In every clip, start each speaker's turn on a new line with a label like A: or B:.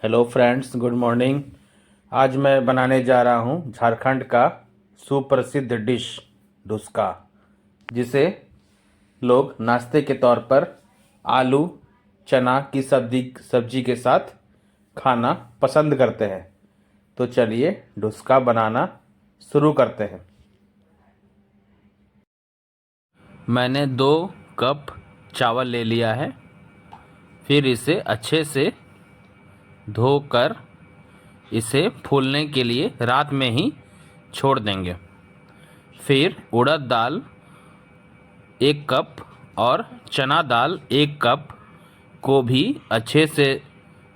A: Hello friends, good morning. आज मैं बनाने जा रहा हूँ झारखंड का सुप्रसिद्ध डिश डुस्का, जिसे लोग नाश्ते के तौर पर आलू चना की सब्जी के साथ खाना पसंद करते हैं। तो चलिए डुस्का बनाना शुरू करते हैं। मैंने 2 कप चावल ले लिया है। फिर इसे अच्छे से धोकर इसे फूलने के लिए रात में ही छोड़ देंगे। फिर उड़द दाल 1 कप और चना दाल 1 कप को भी अच्छे से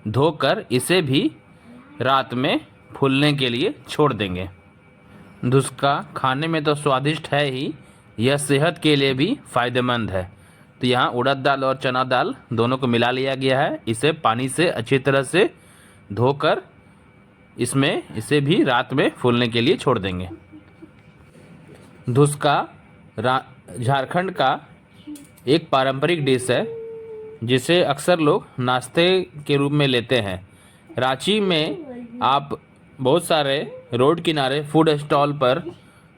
A: धोकर इसे भी रात में फूलने के लिए छोड़ देंगे। डुस्का खाने में तो स्वादिष्ट है ही, यह सेहत के लिए भी फ़ायदेमंद है। तो यहाँ उड़द दाल और चना दाल दोनों को मिला लिया गया है। इसे पानी से अच्छी तरह से धोकर इसे भी रात में फूलने के लिए छोड़ देंगे। डुस्का झारखंड का एक पारंपरिक डिश है, जिसे अक्सर लोग नाश्ते के रूप में लेते हैं। रांची में आप बहुत सारे रोड किनारे फूड स्टॉल पर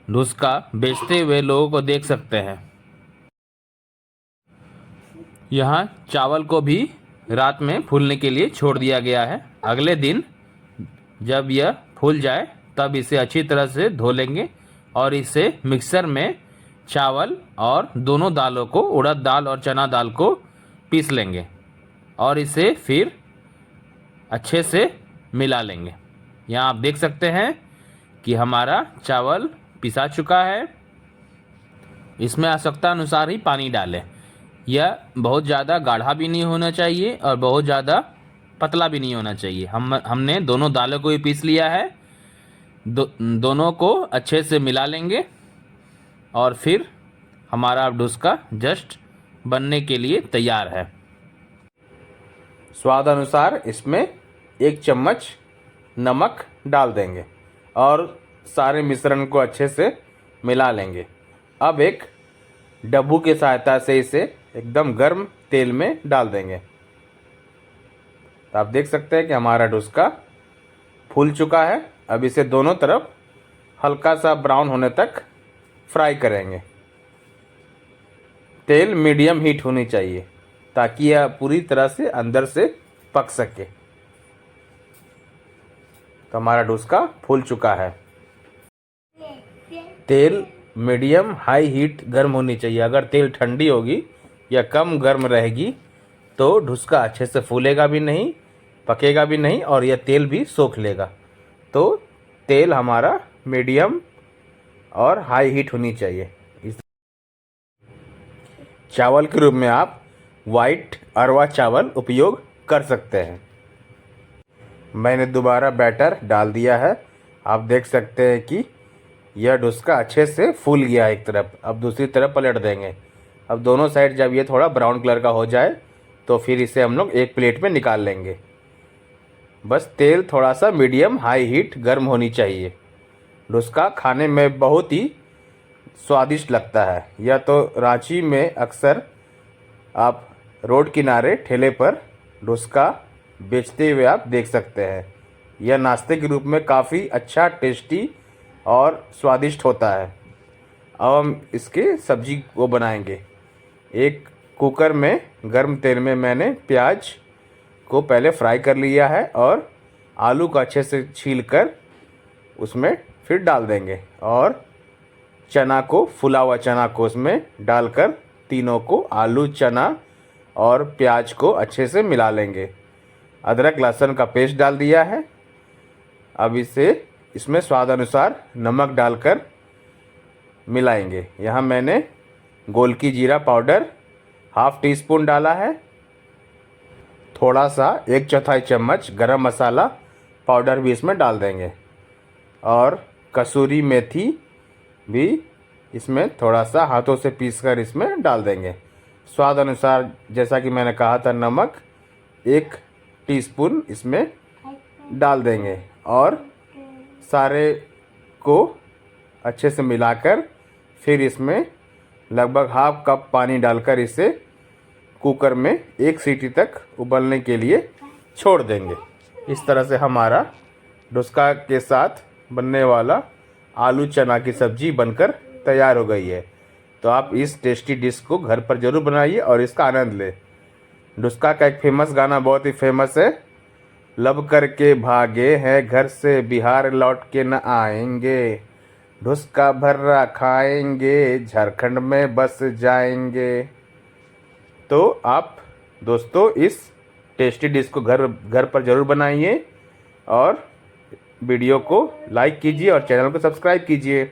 A: डुस्का बेचते हुए लोगों को देख सकते हैं। यहाँ चावल को भी रात में फूलने के लिए छोड़ दिया गया है। अगले दिन जब यह फूल जाए तब इसे अच्छी तरह से धो लेंगे और इसे मिक्सर में चावल और दोनों दालों को, उड़द दाल और चना दाल को पीस लेंगे और इसे फिर अच्छे से मिला लेंगे। यहाँ आप देख सकते हैं कि हमारा चावल पिसा चुका है। इसमें आवश्यकता अनुसार ही पानी डालें। यह बहुत ज़्यादा गाढ़ा भी नहीं होना चाहिए और बहुत ज़्यादा पतला भी नहीं होना चाहिए। हमने दोनों दालों को भी पीस लिया है। दोनों को अच्छे से मिला लेंगे और फिर हमारा डुस्का जस्ट बनने के लिए तैयार है। स्वाद अनुसार इसमें 1 चम्मच नमक डाल देंगे और सारे मिश्रण को अच्छे से मिला लेंगे। अब एक डब्बू की सहायता से इसे एकदम गर्म तेल में डाल देंगे। तो आप देख सकते हैं कि हमारा डुस्का फूल चुका है। अब इसे दोनों तरफ हल्का सा ब्राउन होने तक फ्राई करेंगे। तेल मीडियम हीट होनी चाहिए ताकि यह पूरी तरह से अंदर से पक सके। तो हमारा डुस्का फूल चुका है। तेल मीडियम हाई हीट गर्म होनी चाहिए। अगर तेल ठंडी होगी या कम गर्म रहेगी तो डुस्का अच्छे से फूलेगा भी नहीं, पकेगा भी नहीं और यह तेल भी सोख लेगा। तो तेल हमारा मीडियम और हाई हीट होनी चाहिए। चावल के रूप में आप वाइट अरवा चावल उपयोग कर सकते हैं। मैंने दोबारा बैटर डाल दिया है। आप देख सकते हैं कि यह डुस्का अच्छे से फूल गया है एक तरफ। अब दूसरी तरफ पलट देंगे। अब दोनों साइड जब ये थोड़ा ब्राउन कलर का हो जाए तो फिर इसे हम लोग एक प्लेट में निकाल लेंगे। बस तेल थोड़ा सा मीडियम हाई हीट गर्म होनी चाहिए। डुस्का खाने में बहुत ही स्वादिष्ट लगता है। यह तो रांची में अक्सर आप रोड किनारे ठेले पर डुस्का बेचते हुए आप देख सकते हैं। यह नाश्ते के रूप में काफ़ी अच्छा, टेस्टी और स्वादिष्ट होता है। अब हम इसके सब्जी को बनाएंगे। एक कुकर में गर्म तेल में मैंने प्याज को पहले फ्राई कर लिया है और आलू को अच्छे से छीलकर उसमें फिर डाल देंगे और चना को, फुला हुआ चना को उसमें डालकर तीनों को, आलू, चना और प्याज को अच्छे से मिला लेंगे। अदरक लहसुन का पेस्ट डाल दिया है। अब इसमें स्वाद अनुसार नमक डालकर मिलाएंगे। यहाँ मैंने गोलकी जीरा पाउडर 1/2 टीस्पून डाला है। थोड़ा सा 1/4 चम्मच गरम मसाला पाउडर भी इसमें डाल देंगे और कसूरी मेथी भी इसमें थोड़ा सा हाथों से पीसकर इसमें डाल देंगे। स्वाद अनुसार जैसा कि मैंने कहा था, नमक 1 टीस्पून इसमें डाल देंगे और सारे को अच्छे से मिलाकर फिर इसमें लगभग 1/2 कप पानी डालकर इसे कुकर में 1 सीटी तक उबलने के लिए छोड़ देंगे। इस तरह से हमारा डोसा के साथ बनने वाला आलू चना की सब्जी बनकर तैयार हो गई है। तो आप इस टेस्टी डिश को घर पर ज़रूर बनाइए और इसका आनंद लें। डोसा का एक फेमस गाना बहुत ही फेमस है, लब करके भागे हैं घर से बिहार लौट के न आएंगे, डोसा भर्रा खाएंगे झारखंड में बस जाएंगे। तो आप दोस्तों इस टेस्टी डिश को घर पर ज़रूर बनाइए और वीडियो को लाइक कीजिए और चैनल को सब्सक्राइब कीजिए।